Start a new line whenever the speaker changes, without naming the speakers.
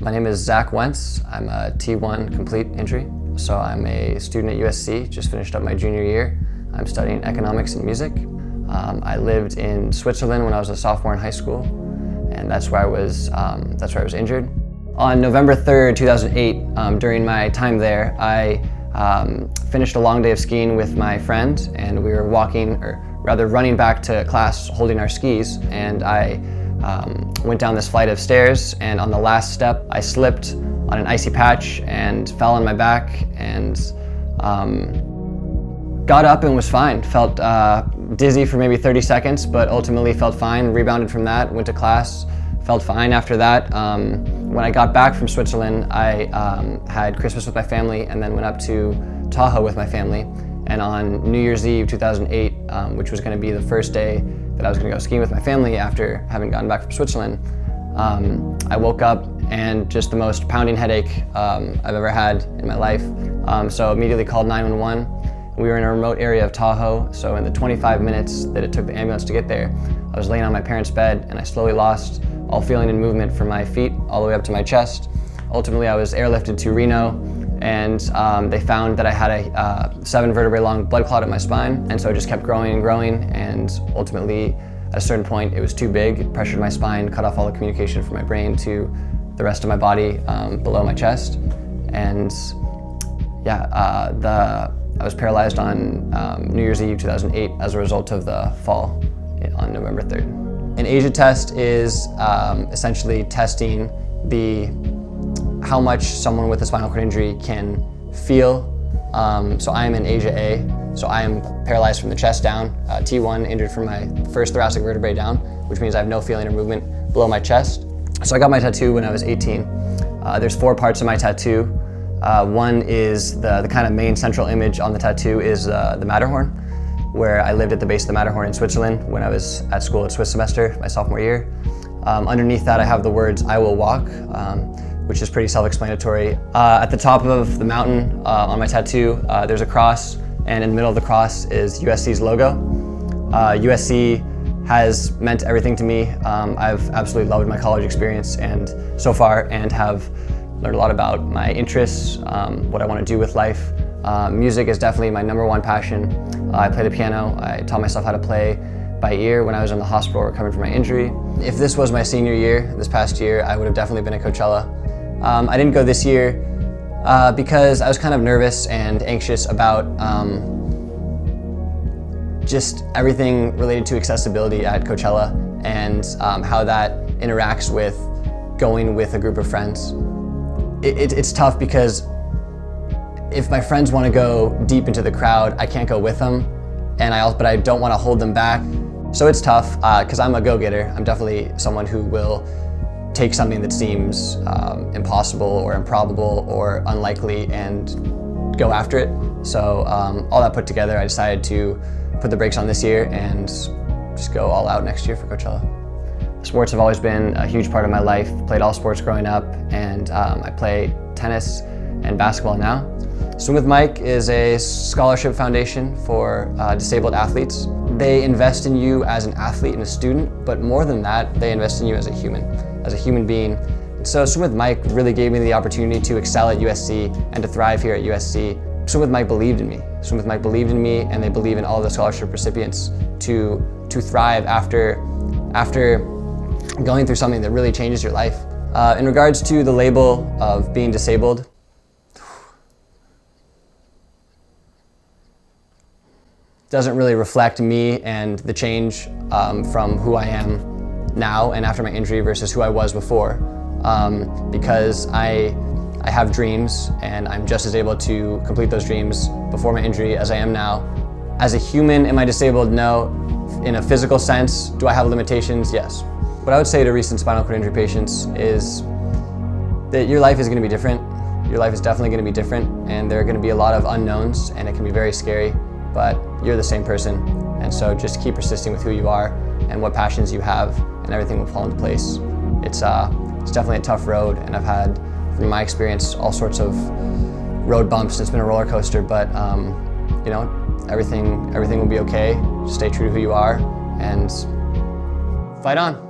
My name is Zack Wentz. I'm a T1 complete entry. So I'm a student at USC, just finished up my junior year. I'm studying economics and music. I lived in Switzerland when I was a sophomore in high school, and that's where I was injured. On November 3rd, 2008, during my time there, I finished a long day of skiing with my friend, and we were running back to class holding our skis, and I went down this flight of stairs, and on the last step I slipped on an icy patch and fell on my back, and got up and was fine. Felt dizzy for maybe 30 seconds, but ultimately felt fine, rebounded from that, went to class, felt fine after that. When I got back from Switzerland, I had Christmas with my family and then went up to Tahoe with my family. And on New Year's Eve 2008, which was going to be the first day that I was going to go skiing with my family after having gotten back from Switzerland, I woke up and just the most pounding headache I've ever had in my life. So immediately called 911. We were in a remote area of Tahoe, so in the 25 minutes that it took the ambulance to get there, I was laying on my parents' bed and I slowly lost all feeling and movement from my feet all the way up to my chest. Ultimately, I was airlifted to Reno, and they found that I had a 7 vertebrae long blood clot in my spine, and so it just kept growing and growing, and ultimately at a certain point it was too big. It pressured my spine, cut off all the communication from my brain to the rest of my body below my chest, and I was paralyzed on New Year's Eve 2008 as a result of the fall on November 3rd. An ASIA test is essentially testing how much someone with a spinal cord injury can feel. So I am in ASIA A, so I am paralyzed from the chest down, T1, injured from my first thoracic vertebrae down, which means I have no feeling or movement below my chest. So I got my tattoo when I was 18. There's 4 parts of my tattoo. One is the kind of main central image on the tattoo is the Matterhorn, where I lived at the base of the Matterhorn in Switzerland when I was at school at Swiss semester, my sophomore year. Underneath that I have the words, "I will walk," which is pretty self-explanatory. At the top of the mountain on my tattoo, there's a cross, and in the middle of the cross is USC's logo. USC has meant everything to me. I've absolutely loved my college experience and so far, and have learned a lot about my interests, what I want to do with life. Music is definitely my #1 passion. I play the piano. I taught myself how to play by ear when I was in the hospital recovering from my injury. If this was my senior year, this past year, I would have definitely been at Coachella. I didn't go this year because I was kind of nervous and anxious about just everything related to accessibility at Coachella and how that interacts with going with a group of friends. It's tough because if my friends want to go deep into the crowd, I can't go with them, but I don't want to hold them back. So it's tough because I'm a go-getter. I'm definitely someone who will take something that seems impossible or improbable or unlikely and go after it. So all that put together, I decided to put the brakes on this year and just go all out next year for Coachella. Sports have always been a huge part of my life. Played all sports growing up, and I play tennis and basketball now. Swim with Mike is a scholarship foundation for disabled athletes. They invest in you as an athlete and a student, but more than that, they invest in you as a human being. So Swim with Mike really gave me the opportunity to excel at USC and to thrive here at USC. Swim with Mike believed in me. Swim with Mike believed in me, and they believe in all the scholarship recipients to thrive after going through something that really changes your life. In regards to the label of being disabled, doesn't really reflect me and the change from who I am now and after my injury versus who I was before, because I have dreams and I'm just as able to complete those dreams before my injury as I am now. As a human, am I disabled? No. In a physical sense, do I have limitations? Yes. What I would say to recent spinal cord injury patients is that your life is going to be different. Your life is definitely going to be different, and there are going to be a lot of unknowns, and it can be very scary, but you're the same person. And so just keep persisting with who you are and what passions you have, and everything will fall into place. It's definitely a tough road, and I've had, from my experience, all sorts of road bumps. It's been a roller coaster, but you know, everything will be okay. Just stay true to who you are and fight on.